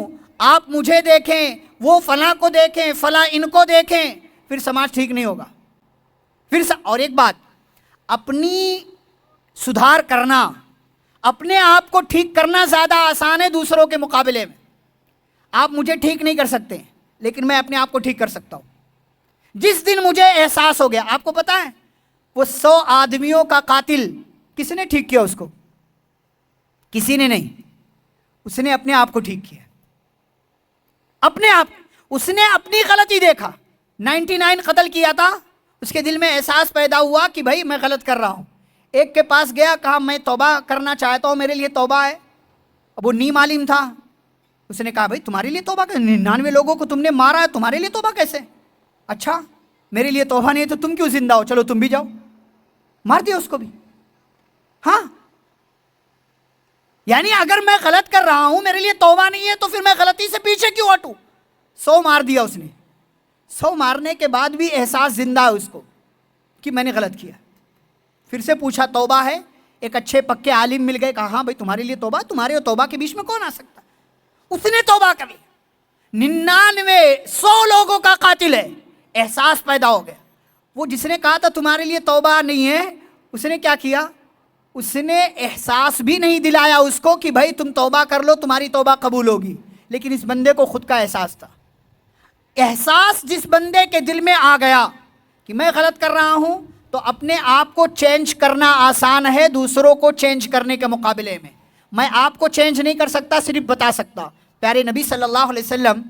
آپ مجھے دیکھیں، وہ فلاں کو دیکھیں، فلاں ان کو دیکھیں، پھر سماج ٹھیک نہیں ہوگا۔ اور ایک بات، اپنی سدھار کرنا، اپنے آپ کو ٹھیک کرنا زیادہ آسان ہے دوسروں کے مقابلے میں۔ آپ مجھے ٹھیک نہیں کر سکتے لیکن میں اپنے آپ کو ٹھیک کر سکتا ہوں۔ جس دن مجھے احساس ہو گیا، آپ کو پتا ہے وہ 100 آدمیوں کا قاتل کس نے ٹھیک کیا اس کو؟ کسی نے نہیں، اس نے اپنے آپ کو ٹھیک کیا، اپنے آپ، اس نے اپنی غلطی دیکھا، 99 قتل کیا تھا، اس کے دل میں احساس پیدا ہوا کہ بھائی میں غلط کر رہا ہوں، ایک کے پاس گیا، کہا میں توبہ کرنا چاہتا ہوں، میرے لیے توبہ ہے۔ اب وہ نیم عالم تھا، اس نے کہا بھائی تمہارے لیے توبہ کیسے، 99 لوگوں کو تم نے مارا ہے، تمہارے لیے توبہ کیسے؟ اچھا میرے لیے توبہ نہیں ہے تو تم کیوں زندہ ہو، چلو تم بھی جاؤ، مار دیا اس کو بھی۔ ہاں یعنی اگر میں غلط کر رہا ہوں، میرے لیے توبہ نہیں ہے، تو پھر میں غلطی سے پیچھے کیوں ہٹوں؟ 100 مار دیا اس نے۔ 100 مارنے کے بعد بھی احساس زندہ ہے اس کو کہ میں نے غلط کیا۔ پھر سے پوچھا توبہ ہے، ایک اچھے پکے عالم مل گئے، کہا ہاں بھائی تمہارے لیے توبہ، تمہارے اور توبہ کے بیچ میں کون آ سکتا؟ اس نے توبہ کر لی۔ 100 لوگوں کا قاتل ہے، احساس پیدا ہو گیا۔ وہ جس نے کہا تھا تمہارے لیے توبہ نہیں ہے، اس نے کیا کیا؟ اس نے احساس بھی نہیں دلایا اس کو کہ بھائی تم توبہ کر لو، تمہاری توبہ قبول ہوگی، لیکن اس بندے کو خود کا احساس تھا۔ احساس جس بندے کے دل میں آ گیا کہ میں غلط کر رہا ہوں، تو اپنے آپ کو چینج کرنا آسان ہے دوسروں کو چینج کرنے کے مقابلے میں۔ میں آپ کو چینج نہیں کر سکتا، صرف بتا سکتا۔ پیارے نبی صلی اللہ علیہ وسلم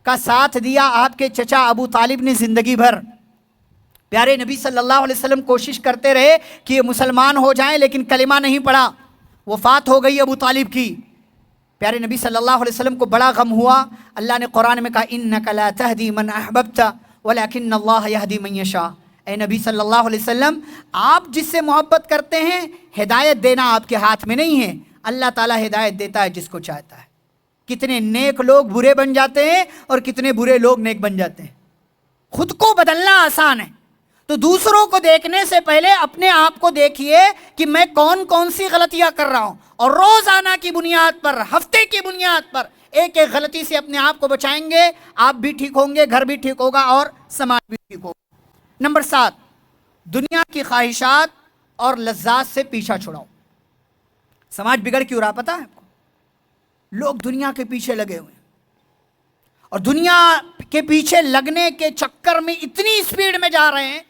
کا ساتھ دیا آپ کے چچا ابو طالب نے زندگی بھر۔ پیارے نبی صلی اللہ علیہ وسلم کوشش کرتے رہے کہ یہ مسلمان ہو جائیں، لیکن کلمہ نہیں پڑھا، وفات ہو گئی ابو طالب کی۔ پیارے نبی صلی اللہ علیہ وسلم کو بڑا غم ہوا، اللہ نے قرآن میں کہا اِنَّكَ لَا تَهْدِي مَنْ أَحْبَبْتَ وَلَكِنَّ اللَّهَ يَهْدِي مَنْ يَشَاءُ۔ اے نبی صلی اللہ علیہ وسلم، آپ جس سے محبت کرتے ہیں ہدایت دینا آپ کے ہاتھ میں نہیں ہے، اللہ تعالیٰ ہدایت دیتا ہے جس کو چاہتا ہے۔ کتنے نیک لوگ برے بن جاتے ہیں اور کتنے برے لوگ نیک بن جاتے ہیں۔ خود کو بدلنا آسان ہے، تو دوسروں کو دیکھنے سے پہلے اپنے آپ کو دیکھیے کہ میں کون کون سی غلطیاں کر رہا ہوں، اور روزانہ کی بنیاد پر، ہفتے کی بنیاد پر ایک ایک غلطی سے اپنے آپ کو بچائیں گے، آپ بھی ٹھیک ہوں گے، گھر بھی ٹھیک ہوگا اور سماج بھی ٹھیک ہوگا۔ نمبر 7، دنیا کی خواہشات اور لذات سے پیچھا چھڑاؤ۔ سماج بگڑ کیوں رہا پتہ ہے آپ کو؟ لوگ دنیا کے پیچھے لگے ہوئے ہیں، اور دنیا کے پیچھے لگنے کے چکر میں اتنی اسپیڈ میں جا رہے ہیں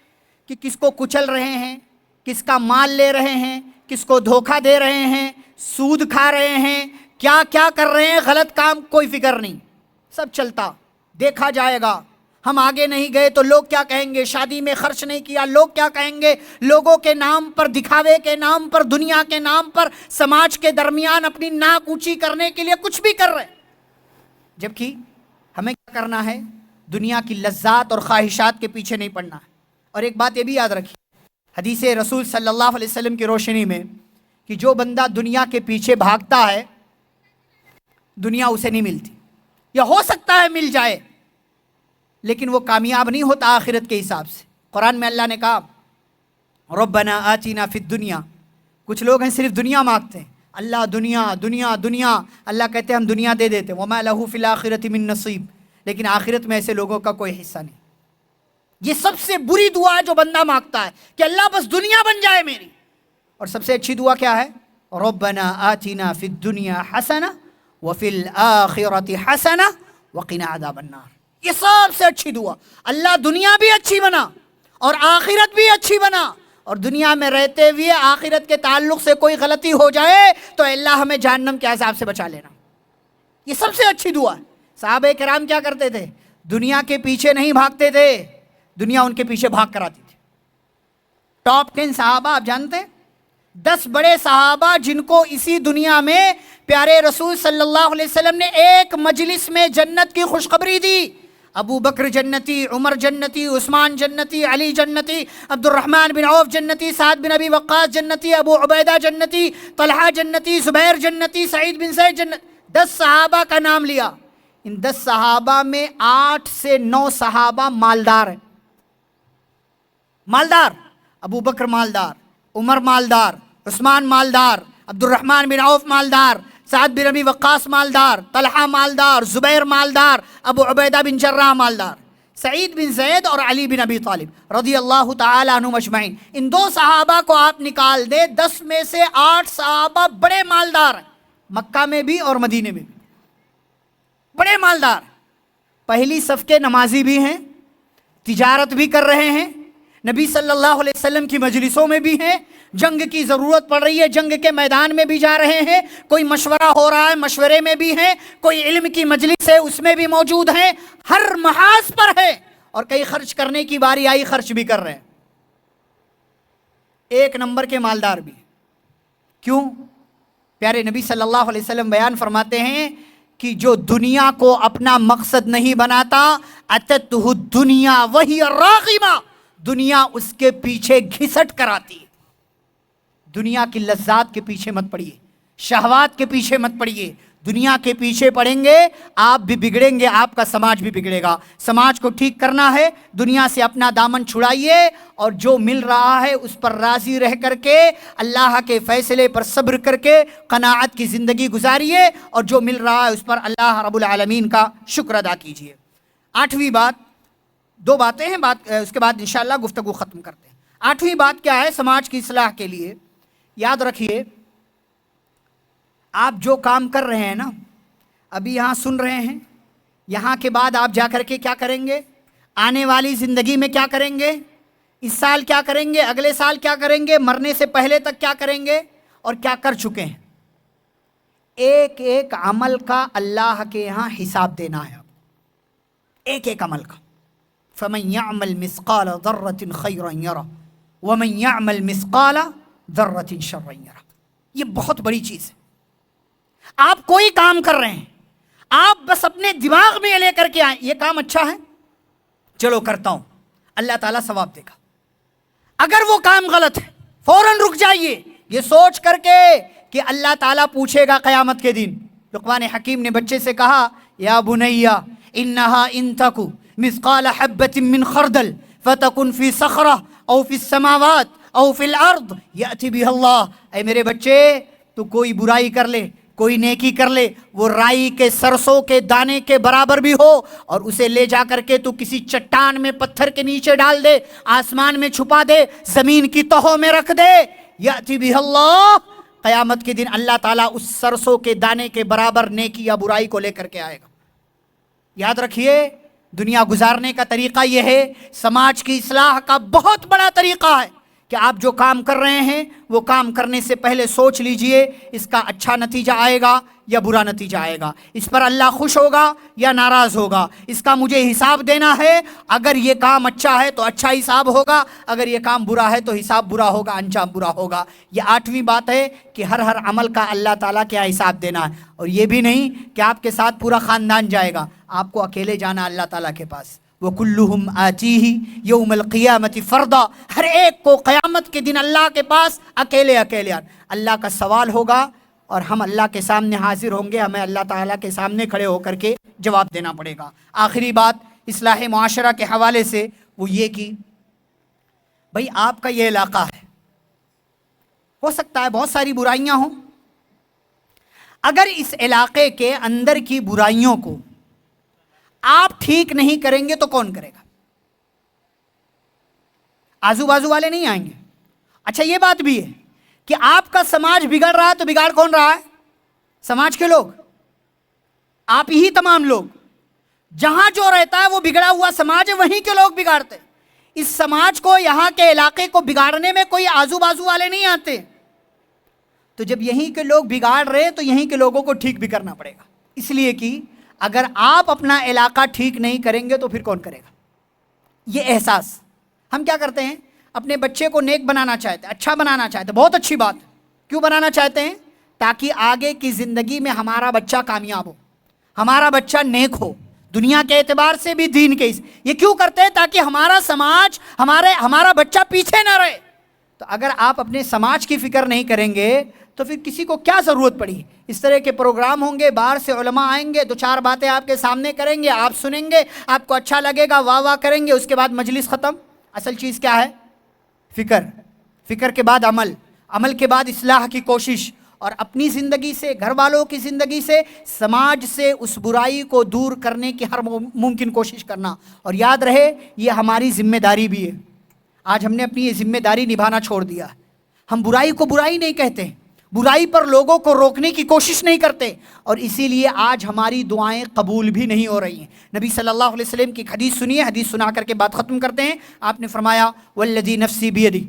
کہ کس کو کچل رہے ہیں، کس کا مال لے رہے ہیں، کس کو دھوکہ دے رہے ہیں، سود کھا رہے ہیں، کیا کیا کر رہے ہیں، غلط کام، کوئی فکر نہیں، سب چلتا، دیکھا جائے گا۔ ہم آگے نہیں گئے تو لوگ کیا کہیں گے، شادی میں خرچ نہیں کیا لوگ کیا کہیں گے، لوگوں کے نام پر، دکھاوے کے نام پر، دنیا کے نام پر، سماج کے درمیان اپنی ناک اونچی کرنے کے لیے کچھ بھی کر رہے ہیں۔ جبکہ ہمیں کیا کرنا ہے؟ دنیا کی لذات اور خواہشات کے پیچھے نہیں پڑنا ہے۔ اور ایک بات یہ بھی یاد رکھیے، حدیث رسول صلی اللہ علیہ وسلم کی روشنی میں، کہ جو بندہ دنیا کے پیچھے بھاگتا ہے دنیا اسے نہیں ملتی، یا ہو سکتا ہے مل جائے لیکن وہ کامیاب نہیں ہوتا آخرت کے حساب سے۔ قرآن میں اللہ نے کہا ربنا آتنا فی الدنیا، کچھ لوگ ہیں صرف دنیا مانگتے ہیں، اللہ دنیا دنیا دنیا، اللہ کہتے ہیں ہم دنیا دے دیتے، وما لہ فی الآخرۃ من نصیب، لیکن آخرت میں ایسے لوگوں کا کوئی حصہ نہیں۔ یہ سب سے بری دعا ہے جو بندہ مانگتا ہے کہ اللہ بس دنیا بن جائے میری۔ اور سب سے اچھی دعا کیا ہے؟ ربنا آتنا فی الدنیا حسنہ وفی الآخرۃ حسنہ وقنا عذاب النار۔ یہ سب سے اچھی دعا، اللہ دنیا بھی اچھی بنا اور آخرت بھی اچھی بنا، اور دنیا میں رہتے ہوئے آخرت کے تعلق سے کوئی غلطی ہو جائے تو اللہ ہمیں جہنم کے عذاب سے بچا لینا۔ یہ سب سے اچھی دعا ہے۔ صحابہ کرام کیا کرتے تھے؟ دنیا کے پیچھے نہیں بھاگتے تھے، دنیا ان کے پیچھے بھاگ کر آتی تھی۔ ٹاپ 10 صحابہ آپ جانتے ہیں؟ 10 بڑے صحابہ جن کو اسی دنیا میں پیارے رسول صلی اللہ علیہ وسلم نے ایک مجلس میں جنت کی خوشخبری دی۔ ابو بکر جنتی، عمر جنتی، عثمان جنتی، علی جنتی، عبد الرحمن بن عوف جنتی، سعد بن ابی وقاص جنتی، ابو عبیدہ جنتی، طلحہ جنتی، زبیر جنتی، سعید بن زید جنتی۔ 10 صحابہ کا نام لیا۔ ان 10 صحابہ میں 8 سے 9 صحابہ مالدار ہیں۔ مالدار، ابو بکر مالدار، عمر مالدار، عثمان مالدار، عبد الرحمن بن عوف مالدار، سعد بن ابی وقاص مالدار، طلحہ مالدار، زبیر مالدار، ابو عبیدہ بن جراح مالدار، سعید بن زید اور علی بن ابی طالب رضی اللہ تعالی عنہم اجمعین۔ ان 2 صحابہ کو آپ نکال دے، 10 میں سے 8 صحابہ بڑے مالدار ہیں، مکہ میں بھی اور مدینے میں بھی بڑے مالدار، پہلی صف کے نمازی بھی ہیں، تجارت بھی کر رہے ہیں، نبی صلی اللہ علیہ وسلم کی مجلسوں میں بھی ہیں، جنگ کی ضرورت پڑ رہی ہے جنگ کے میدان میں بھی جا رہے ہیں، کوئی مشورہ ہو رہا ہے مشورے میں بھی ہیں، کوئی علم کی مجلس ہے اس میں بھی موجود ہیں، ہر محاذ پر ہے، اور کئی خرچ کرنے کی باری آئی خرچ بھی کر رہے ہیں۔ 1 نمبر کے مالدار بھی۔ کیوں؟ پیارے نبی صلی اللہ علیہ وسلم بیان فرماتے ہیں کہ جو دنیا کو اپنا مقصد نہیں بناتا، اتتہ الدنیا وہی راغمہ، دنیا اس کے پیچھے گھسٹ کر آتی ہے۔ دنیا کی لذات کے پیچھے مت پڑیے، شہوات کے پیچھے مت پڑیے، دنیا کے پیچھے پڑیں گے آپ بھی بگڑیں گے، آپ کا سماج بھی بگڑے گا۔ سماج کو ٹھیک کرنا ہے، دنیا سے اپنا دامن چھڑائیے، اور جو مل رہا ہے اس پر راضی رہ کر کے اللہ کے فیصلے پر صبر کر کے قناعت کی زندگی گزاریے، اور جو مل رہا ہے اس پر اللہ رب العالمین کا شکر ادا کیجیے۔ 8ویں بات، 2 باتیں ہیں، اس کے بعد انشاءاللہ گفتگو ختم کرتے ہیں۔ 8ویں بات کیا ہے سماج کی اصلاح کے لیے؟ یاد رکھیے، آپ جو کام کر رہے ہیں نا، ابھی یہاں سن رہے ہیں، یہاں کے بعد آپ جا کر کے کیا کریں گے؟ آنے والی زندگی میں کیا کریں گے؟ اس سال کیا کریں گے؟ اگلے سال کیا کریں گے؟ مرنے سے پہلے تک کیا کریں گے؟ اور کیا کر چکے ہیں؟ ایک ایک عمل کا اللہ کے یہاں حساب دینا ہے، ایک ایک عمل کا۔ فَمَنْ يَعْمَلْ مِثْقَالَ ذَرَّةٍ خَيْرًا يَرَهُ وَمَنْ يَعْمَلْ مِثْقَالَ ذَرَّةٍ شَرًّا يَرَهُ۔ یہ بہت بڑی چیز ہے۔ آپ کوئی کام کر رہے ہیں، آپ بس اپنے دماغ میں لے کر کے آئیں یہ کام اچھا ہے، چلو کرتا ہوں، اللہ تعالیٰ ثواب دے گا۔ اگر وہ کام غلط ہے فوراً رک جائیے، یہ سوچ کر کے کہ اللہ تعالیٰ پوچھے گا قیامت کے دن۔ لقمان حکیم نے بچے سے کہا یا بنیا انہا ان تکو مثقال حبۃ من خردل فتکن فی صخرہ او فی السماوات او فی الارض یأتی بہ اللہ۔ اے میرے بچے، تو کوئی برائی کر لے، کوئی نیکی کر لے، وہ رائی کے سرسوں کے دانے کے برابر بھی ہو، اور اسے لے جا کر کے تو کسی چٹان میں پتھر کے نیچے ڈال دے، آسمان میں چھپا دے، زمین کی تہوں میں رکھ دے، یأتی بہ اللہ، قیامت کے دن اللہ تعالیٰ اس سرسوں کے دانے کے برابر نیکی یا برائی کو لے کر کے آئے گا۔ یاد رکھیے، دنیا گزارنے کا طریقہ یہ ہے، سماج کی اصلاح کا بہت بڑا طریقہ ہے کہ آپ جو کام کر رہے ہیں وہ کام کرنے سے پہلے سوچ لیجئے اس کا اچھا نتیجہ آئے گا یا برا نتیجہ آئے گا، اس پر اللہ خوش ہوگا یا ناراض ہوگا، اس کا مجھے حساب دینا ہے، اگر یہ کام اچھا ہے تو اچھا حساب ہوگا، اگر یہ کام برا ہے تو حساب برا ہوگا، انجام برا ہوگا۔ یہ 8ویں بات ہے کہ ہر عمل کا اللہ تعالیٰ کیا حساب دینا ہے، اور یہ بھی نہیں کہ آپ کے ساتھ پورا خاندان جائے گا، آپ کو اکیلے جانا اللہ تعالیٰ کے پاس۔ وَكُلُّهُمْ آتِيهِ يَوْمَ الْقِيَامَةِ فَرْدًا، ہر ایک کو قیامت کے دن اللہ کے پاس اکیلے اللہ کا سوال ہوگا اور ہم اللہ کے سامنے حاضر ہوں گے، ہمیں اللہ تعالیٰ کے سامنے کھڑے ہو کر کے جواب دینا پڑے گا۔ آخری بات اصلاح معاشرہ کے حوالے سے وہ یہ کہ بھئی آپ کا یہ علاقہ ہے، ہو سکتا ہے بہت ساری برائیاں ہوں، اگر اس علاقے کے اندر کی برائیوں کو آپ ٹھیک نہیں کریں گے تو کون کرے گا؟ آزو بازو والے نہیں آئیں گے۔ اچھا یہ بات بھی ہے کہ آپ کا سماج بگڑ رہا ہے تو بگاڑ کون رہا ہے؟ سماج کے لوگ، آپ ہی تمام لوگ، جہاں جو رہتا ہے وہ بگڑا ہوا سماج ہے، وہیں کے لوگ بگاڑتے۔ اس سماج کو، یہاں کے علاقے کو بگاڑنے میں کوئی آزو بازو والے نہیں آتے، تو جب یہیں کے لوگ بگاڑ رہے تو یہیں کے لوگوں کو ٹھیک بھی کرنا پڑے گا، اس لیے کہ اگر آپ اپنا علاقہ ٹھیک نہیں کریں گے تو پھر کون کرے گا؟ یہ احساس ہم کیا کرتے ہیں، اپنے بچے کو نیک بنانا چاہتے ہیں، اچھا بنانا چاہتے ہیں، بہت اچھی بات۔ کیوں بنانا چاہتے ہیں؟ تاکہ آگے کی زندگی میں ہمارا بچہ کامیاب ہو، ہمارا بچہ نیک ہو، دنیا کے اعتبار سے بھی دین کے۔ یہ کیوں کرتے ہیں؟ تاکہ ہمارا سماج، ہمارا بچہ پیچھے نہ رہے۔ تو اگر آپ اپنے سماج کی فکر نہیں کریں گے تو پھر کسی کو کیا ضرورت پڑی؟ اس طرح کے پروگرام ہوں گے، باہر سے علماء آئیں گے، 2-4 باتیں آپ کے سامنے کریں گے، آپ سنیں گے، آپ کو اچھا لگے گا، واہ واہ کریں گے، اس کے بعد مجلس ختم۔ اصل چیز کیا ہے؟ فکر کے بعد عمل کے بعد اصلاح کی کوشش، اور اپنی زندگی سے، گھر والوں کی زندگی سے، سماج سے اس برائی کو دور کرنے کی ہر ممکن کوشش کرنا۔ اور یاد رہے یہ ہماری ذمہ داری بھی ہے۔ آج ہم نے اپنی یہ ذمہ داری نبھانا چھوڑ دیا۔ ہم برائی کو برائی نہیں کہتے، برائی پر لوگوں کو روکنے کی کوشش نہیں کرتے، اور اسی لیے آج ہماری دعائیں قبول بھی نہیں ہو رہی ہیں۔ نبی صلی اللہ علیہ وسلم کی ایک حدیث سنیے، حدیث سنا کر کے بات ختم کرتے ہیں۔ آپ نے فرمایا والذی نفسی بیدی،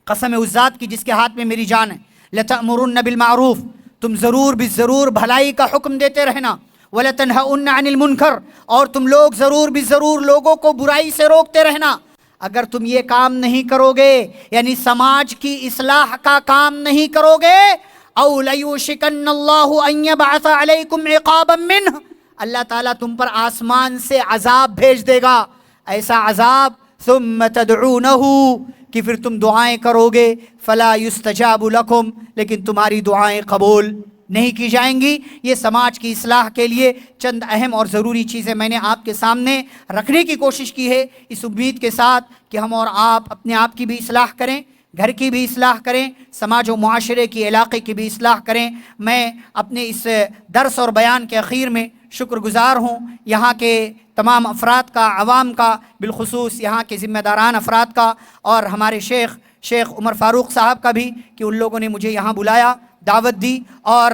قسم اس ذات کی جس کے ہاتھ میں میری جان ہے، لتأمرن بالمعروف، تم ضرور بالضرور بھلائی کا حکم دیتے رہنا، ولتنہؤن عن المنکر، اور تم لوگ ضرور بالضرور لوگوں کو برائی سے روکتے رہنا۔ اگر تم یہ کام نہیں کرو گے، یعنی سماج کی اصلاح کا کام نہیں کرو گے، او لیوشکن اللہ ان یبعث علیکم عقابا منہ، اللہ تعالیٰ تم پر آسمان سے عذاب بھیج دے گا، ایسا عذاب، ثم تدعونہ، کہ پھر تم دعائیں کرو گے، فلا یستجاب لکم، لیکن تمہاری دعائیں قبول نہیں کی جائیں گی۔ یہ سماج کی اصلاح کے لیے چند اہم اور ضروری چیزیں میں نے آپ کے سامنے رکھنے کی کوشش کی ہے، اس امید کے ساتھ کہ ہم اور آپ اپنے آپ کی بھی اصلاح کریں، گھر کی بھی اصلاح کریں، سماج و معاشرے کی، علاقے کی بھی اصلاح کریں۔ میں اپنے اس درس اور بیان کے اخیر میں شکر گزار ہوں یہاں کے تمام افراد کا، عوام کا، بالخصوص یہاں کے ذمہ داران افراد کا، اور ہمارے شیخ عمر فاروق صاحب کا بھی کہ ان لوگوں نے مجھے یہاں بلایا، دعوت دی، اور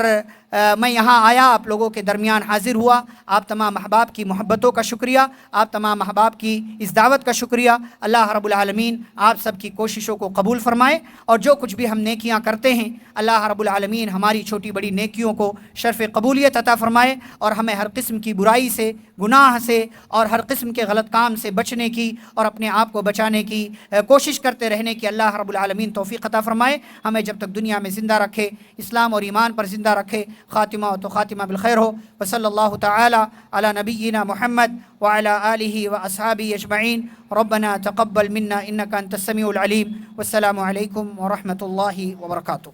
میں یہاں آیا، آپ لوگوں کے درمیان حاضر ہوا۔ آپ تمام احباب کی محبتوں کا شکریہ، آپ تمام احباب کی اس دعوت کا شکریہ۔ اللہ رب العالمین آپ سب کی کوششوں کو قبول فرمائے، اور جو کچھ بھی ہم نیکیاں کرتے ہیں اللہ رب العالمین ہماری چھوٹی بڑی نیکیوں کو شرف قبولیت عطا فرمائے، اور ہمیں ہر قسم کی برائی سے، گناہ سے، اور ہر قسم کے غلط کام سے بچنے کی اور اپنے آپ کو بچانے کی کوشش کرتے رہنے کی اللہ رب العالمین توفیق عطا فرمائے۔ ہمیں جب تک دنیا میں زندہ رکھے، اسلام اور ایمان پر زندہ رکھے، خاتمہ تو خاتمہ بالخیر ہو۔ وصلی اللہ تعالی علی نبینا محمد وعلی آلہ واصحابہ اجمعین۔ ربنا تقبل منا انک انت السمیع العلیم، والسلام علیکم ورحمۃ اللہ وبرکاتہ۔